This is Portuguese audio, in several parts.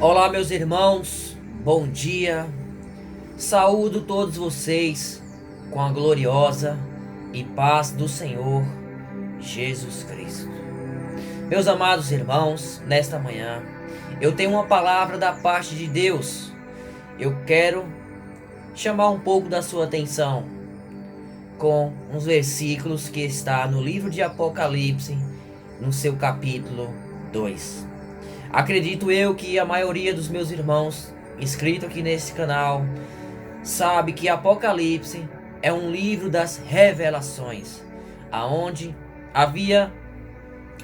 Olá, meus irmãos, bom dia. Saúdo todos vocês com a gloriosa e paz do Senhor Jesus Cristo. Meus amados irmãos, nesta manhã eu tenho uma palavra da parte de Deus. Eu quero chamar um pouco da sua atenção com uns versículos que está no livro de Apocalipse, no seu capítulo 2. Acredito eu que a maioria dos meus irmãos inscritos aqui nesse canal sabe que Apocalipse é um livro das revelações, aonde havia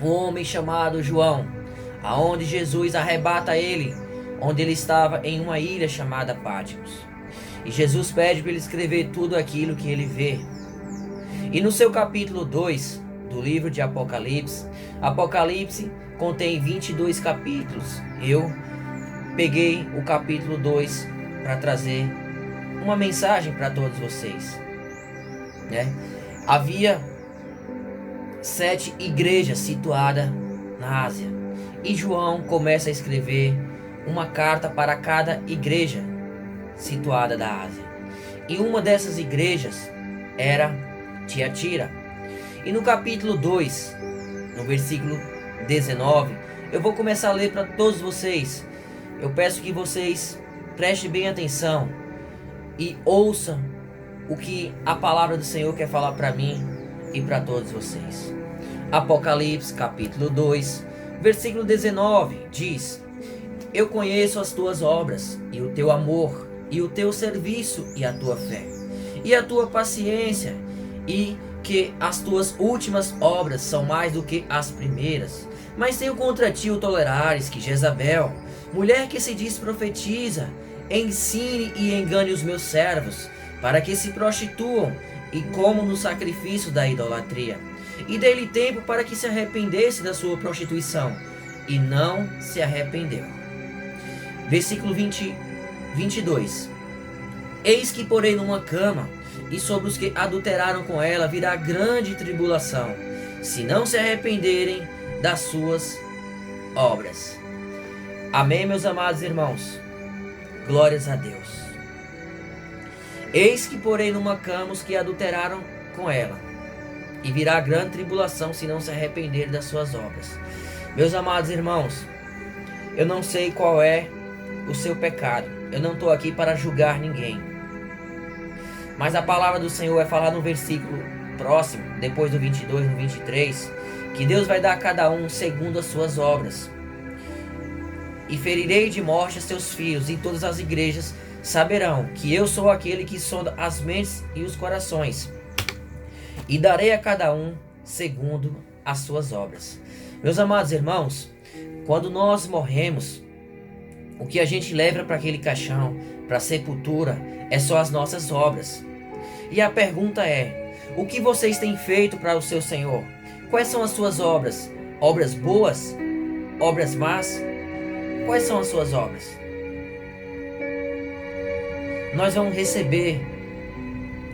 um homem chamado João, aonde Jesus arrebata ele, onde ele estava em uma ilha chamada Patmos. E Jesus pede para ele escrever tudo aquilo que ele vê. E no seu capítulo 2 do livro de Apocalipse, Apocalipse contém 22 capítulos. Eu peguei o capítulo 2 para trazer uma mensagem para todos vocês, né? Havia 7 igrejas situadas na Ásia, e João começa a escrever uma carta para cada igreja situada da Ásia. E uma dessas igrejas era Tiatira. E no capítulo 2, no versículo 19, eu vou começar a ler para todos vocês. Eu peço que vocês prestem bem atenção e ouçam o que a palavra do Senhor quer falar para mim e para todos vocês. Apocalipse capítulo 2, versículo 19 diz: Eu conheço as tuas obras e o teu amor e o teu serviço e a tua fé e a tua paciência, e que as tuas últimas obras são mais do que as primeiras. Mas tenho contra ti o tolerares que Jezabel, mulher que se diz profetiza, ensine e engane os meus servos, para que se prostituam e comam no sacrifício da idolatria. E dei-lhe tempo para que se arrependesse da sua prostituição, e não se arrependeu. Versículo 22. Eis que porei numa cama, e sobre os que adulteraram com ela virá grande tribulação, se não se arrependerem das suas obras. Amém, meus amados irmãos? Glórias a Deus. Eis que porei numa cama os que adulteraram com ela, e virá grande tribulação se não se arrependerem das suas obras. Meus amados irmãos, eu não sei qual é o seu pecado. Eu não estou aqui para julgar ninguém. Mas a palavra do Senhor vai falar no versículo próximo, depois do 22, no 23, que Deus vai dar a cada um segundo as suas obras. E ferirei de morte a seus filhos, e todas as igrejas saberão que eu sou aquele que sonda as mentes e os corações, e darei a cada um segundo as suas obras. Meus amados irmãos, quando nós morremos, o que a gente leva para aquele caixão, para a sepultura, é só as nossas obras. E a pergunta é: o que vocês têm feito para o seu Senhor? Quais são as suas obras? Obras boas? Obras más? Quais são as suas obras? Nós vamos receber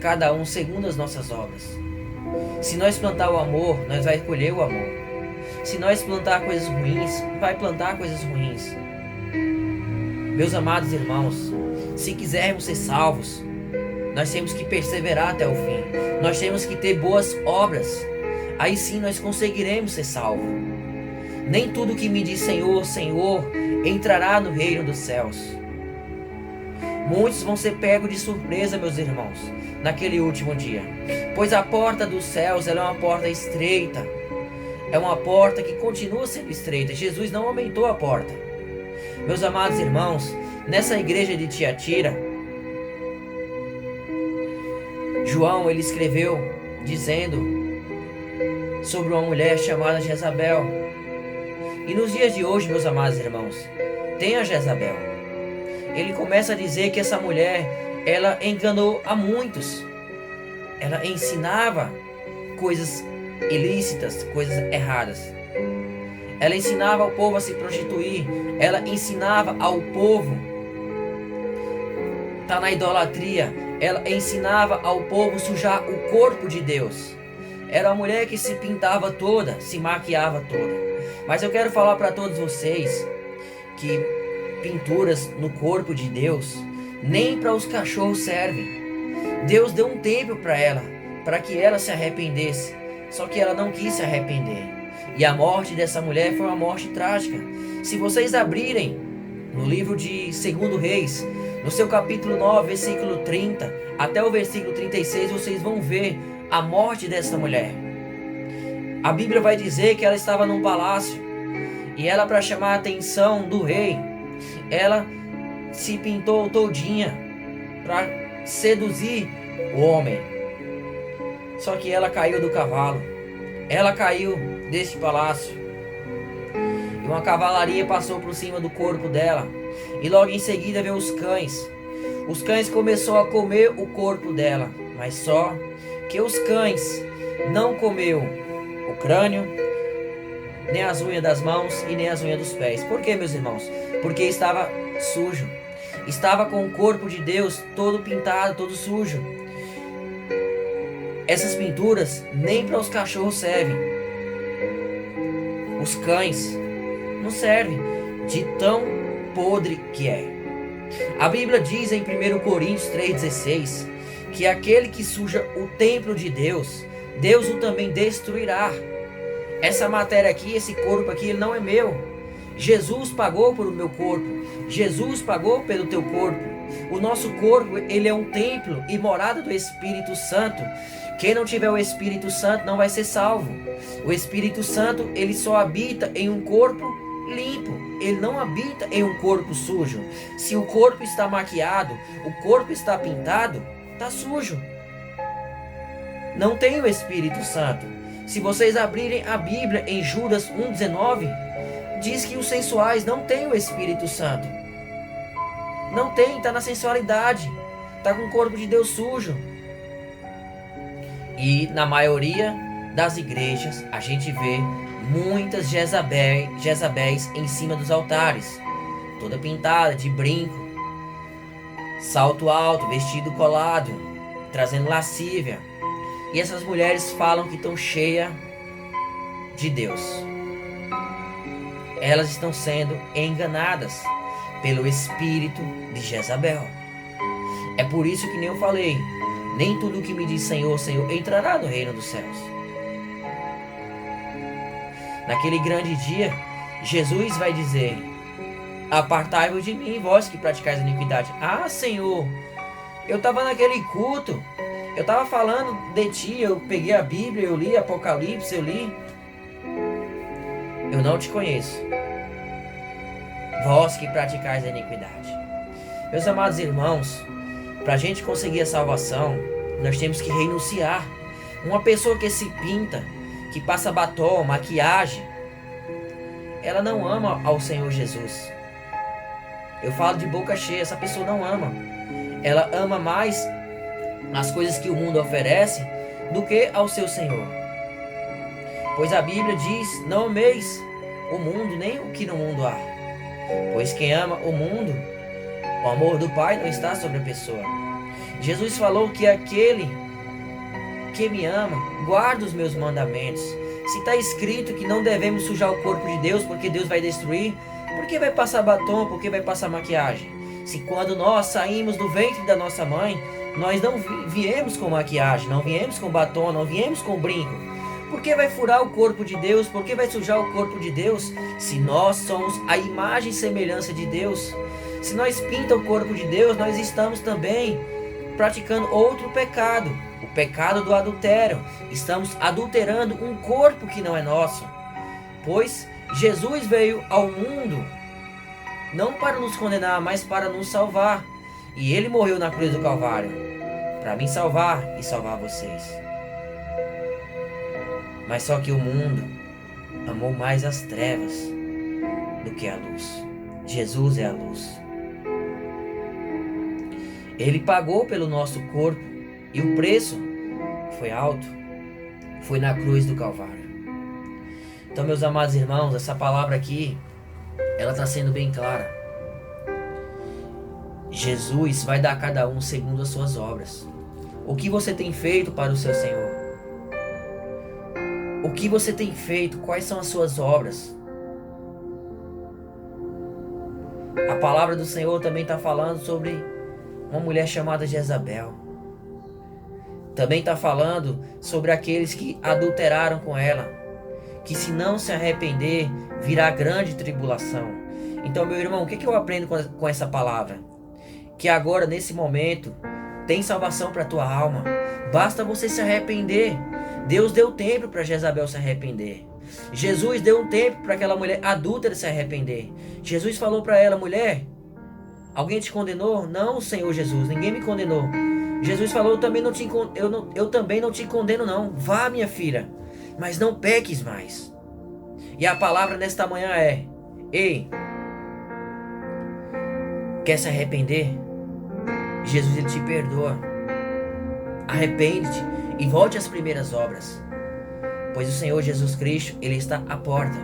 cada um segundo as nossas obras. Se nós plantar o amor, nós vamos colher o amor. Se nós plantar coisas ruins, vai plantar coisas ruins. Meus amados irmãos, se quisermos ser salvos, nós temos que perseverar até o fim. Nós temos que ter boas obras. Aí sim nós conseguiremos ser salvos. Nem tudo que me diz Senhor, Senhor, entrará no reino dos céus. Muitos vão ser pegos de surpresa, meus irmãos, naquele último dia. Pois a porta dos céus, ela é uma porta estreita. É uma porta que continua sendo estreita. Jesus não aumentou a porta. Meus amados irmãos, nessa igreja de Tiatira, João, ele escreveu dizendo sobre uma mulher chamada Jezabel. E nos dias de hoje, meus amados irmãos, tem a Jezabel. Ele começa a dizer que essa mulher, ela enganou a muitos. Ela ensinava coisas ilícitas, coisas erradas. Ela ensinava ao povo a se prostituir. Ela ensinava ao povo a estar na idolatria. Ela ensinava ao povo sujar o corpo de Deus. Era uma mulher que se pintava toda, se maquiava toda. Mas eu quero falar para todos vocês que pinturas no corpo de Deus, nem para os cachorros servem. Deus deu um tempo para ela, para que ela se arrependesse, só que ela não quis se arrepender. E a morte dessa mulher foi uma morte trágica. Se vocês abrirem no livro de 2 Reis, no seu capítulo 9, versículo 30, até o versículo 36, vocês vão ver a morte dessa mulher. A Bíblia vai dizer que ela estava num palácio, e ela, para chamar a atenção do rei, ela se pintou todinha para seduzir o homem. Só que ela caiu do cavalo. Ela caiu deste palácio. E uma cavalaria passou por cima do corpo dela. E logo em seguida veio os cães. Os cães começaram a comer o corpo dela. Mas só que os cães não comeu o crânio, nem as unhas das mãos e nem as unhas dos pés. Por quê, meus irmãos? Porque estava sujo. Estava com o corpo de Deus todo pintado, todo sujo. Essas pinturas nem para os cachorros servem. Os cães não servem, de tão podre que é. A Bíblia diz em 1 Coríntios 3,16 que aquele que suja o templo de Deus, Deus o também destruirá. Essa matéria aqui, esse corpo aqui, ele não é meu. Jesus pagou pelo meu corpo. Jesus pagou pelo teu corpo. O nosso corpo, ele é um templo e morada do Espírito Santo. Quem não tiver o Espírito Santo não vai ser salvo. O Espírito Santo, ele só habita em um corpo limpo. Ele não habita em um corpo sujo. Se o corpo está maquiado, o corpo está pintado, está sujo. Não tem o Espírito Santo. Se vocês abrirem a Bíblia em Judas 1,19, diz que os sensuais não têm o Espírito Santo. Não tem, está na sensualidade. Está com o corpo de Deus sujo. E na maioria das igrejas a gente vê muitas Jezabéis em cima dos altares. Toda pintada de brinco, salto alto, vestido colado, trazendo lascívia. E essas mulheres falam que estão cheias de Deus. Elas estão sendo enganadas pelo espírito de Jezabel. É por isso que nem eu falei, nem tudo que me diz Senhor, Senhor entrará no reino dos céus. Naquele grande dia, Jesus vai dizer: apartai-vos de mim, vós que praticais a iniquidade. Ah, Senhor, eu estava naquele culto, eu estava falando de ti, eu peguei a Bíblia, eu li Apocalipse, eu li. Eu não te conheço, vós que praticais a iniquidade. Meus amados irmãos, para a gente conseguir a salvação, nós temos que renunciar. Uma pessoa que se pinta, que passa batom, maquiagem, ela não ama ao Senhor Jesus. Eu falo de boca cheia, essa pessoa não ama. Ela ama mais as coisas que o mundo oferece do que ao seu Senhor. Pois a Bíblia diz: não ameis o mundo, nem o que no mundo há. Pois quem ama o mundo, o amor do Pai não está sobre a pessoa. Jesus falou que aquele que me ama, guarda os meus mandamentos. Se está escrito que não devemos sujar o corpo de Deus, porque Deus vai destruir, por que vai passar batom, por que vai passar maquiagem? Se quando nós saímos do ventre da nossa mãe, nós não viemos com maquiagem, não viemos com batom, não viemos com brinco. Por que vai furar o corpo de Deus? Por que vai sujar o corpo de Deus? Se nós somos a imagem e semelhança de Deus, se nós pintamos o corpo de Deus, nós estamos também praticando outro pecado, o pecado do adultério. Estamos adulterando um corpo que não é nosso. Pois Jesus veio ao mundo não para nos condenar, mas para nos salvar. E Ele morreu na cruz do Calvário para me salvar e salvar vocês. Mas só que o mundo amou mais as trevas do que a luz. Jesus é a luz. Ele pagou pelo nosso corpo e o preço foi alto. Foi na cruz do Calvário. Então, meus amados irmãos, essa palavra aqui, ela está sendo bem clara. Jesus vai dar a cada um segundo as suas obras. O que você tem feito para o seu Senhor? O que você tem feito? Quais são as suas obras? A palavra do Senhor também está falando sobre uma mulher chamada Jezabel. Também está falando sobre aqueles que adulteraram com ela, que se não se arrepender, virá grande tribulação. Então, meu irmão, o que eu aprendo com essa palavra? Que agora, nesse momento, tem salvação para a tua alma. Basta você se arrepender. Deus deu tempo para Jezabel se arrepender. Jesus deu um tempo para aquela mulher adúltera se arrepender. Jesus falou para ela: mulher, alguém te condenou? Não, Senhor Jesus, ninguém me condenou. Jesus falou: eu também não te condeno não. Vá, minha filha, mas não peques mais. E a palavra nesta manhã é: ei, quer se arrepender? Jesus, ele te perdoa. Arrepende-te e volte às primeiras obras, pois o Senhor Jesus Cristo, ele está à porta.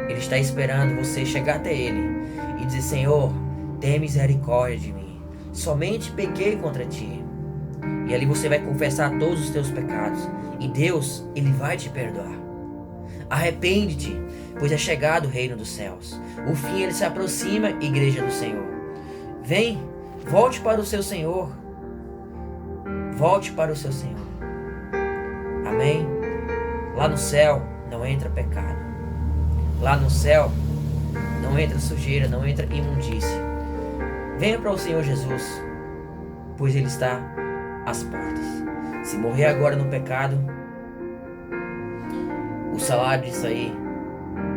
Ele está esperando você chegar até ele e dizer: Senhor, tenha misericórdia de mim, somente pequei contra ti. E ali você vai confessar todos os teus pecados e Deus, ele vai te perdoar. Arrepende-te, pois é chegado o reino dos céus. O fim, ele se aproxima, igreja do Senhor. Vem, volte para o seu Senhor. Volte para o seu Senhor. Amém? Lá no céu não entra pecado. Lá no céu não entra sujeira, não entra imundície. Venha para o Senhor Jesus, pois ele está às portas. Se morrer agora no pecado, o salário disso aí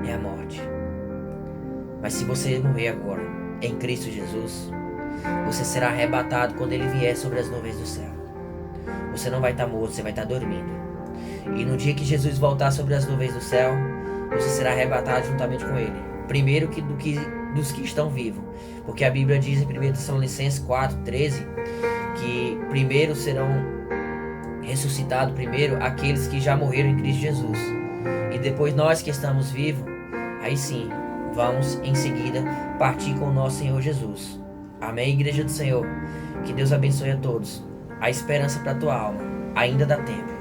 é a morte. Mas se você morrer agora em Cristo Jesus, você será arrebatado quando ele vier sobre as nuvens do céu. Você não vai estar morto, você vai estar dormindo. E no dia que Jesus voltar sobre as nuvens do céu, você será arrebatado juntamente com ele. Primeiro dos que estão vivos. Porque a Bíblia diz em 1 Tessalonicenses 4:13 que primeiro serão ressuscitados aqueles que já morreram em Cristo Jesus. E depois nós que estamos vivos, aí sim, vamos em seguida partir com o nosso Senhor Jesus. Amém, igreja do Senhor? Que Deus abençoe a todos. A esperança para a tua alma. Ainda dá tempo.